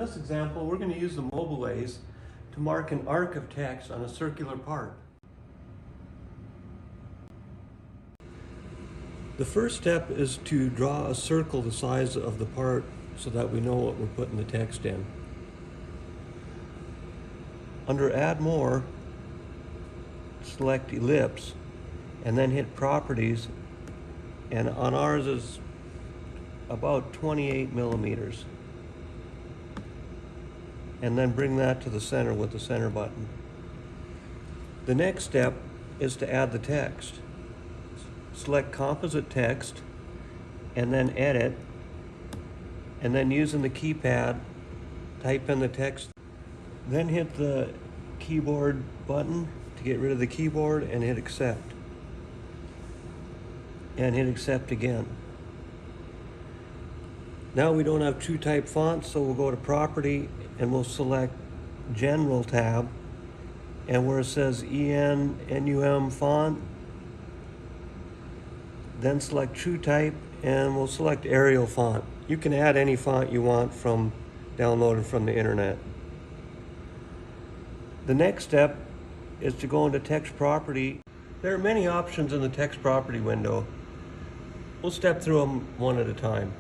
this example, we're going to use the MobiLase to mark an arc of text on a circular part. The first step is to draw a circle the size of the part so that we know what we're putting the text in. Under Add More, select Ellipse, and then hit Properties, and on ours is about 28 millimeters. And then bring that to the center with the center button. The next step is to add the text. Select Composite Text, and then Edit, and then using the keypad, type in the text. Then hit the keyboard button to get rid of the keyboard and hit Accept. And hit Accept again. Now we don't have TrueType fonts, so we'll go to Property and we'll select General tab, and where it says EN/NUM font, then select TrueType and we'll select Ariel font. You can add any font you want from downloaded from the internet. The next step is to go into Text Property. There are many options in the Text Property window. We'll step through them one at a time.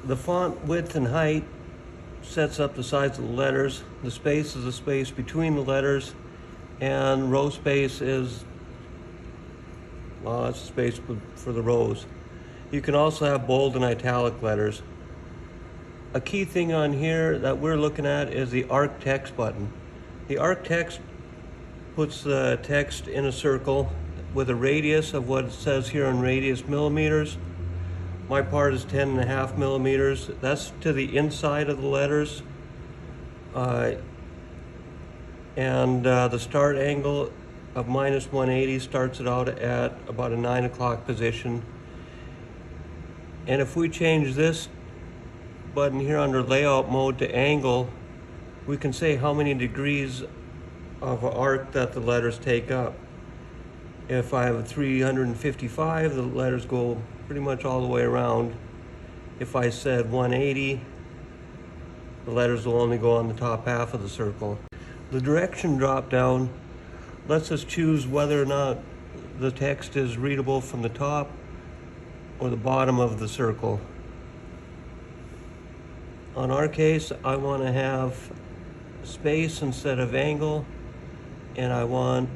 The font width and height sets up the size of the letters. The space is the space between the letters, and row space is, well, it's space for the rows. You can also have bold and italic letters. A key thing on here that we're looking at is the Arc Text button. The Arc Text puts the text in a circle with a radius of what it says here in radius millimeters. My part is 10.5 millimeters. That's to the inside of the letters. The start angle of -180 starts it out at about a 9 o'clock position. And if we change this button here under layout mode to angle, we can say how many degrees of arc that the letters take up. If I have a 355, the letters go pretty much all the way around. If I said 180, the letters will only go on the top half of the circle. The direction drop down lets us choose whether or not the text is readable from the top or the bottom of the circle. On our case, I want to have space instead of angle, and I want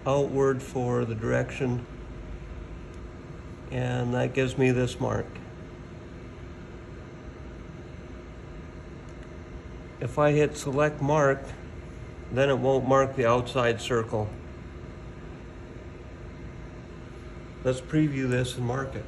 outward for the direction, and that gives me this mark. If I hit Select Mark, then it won't mark the outside circle. Let's preview this and mark it.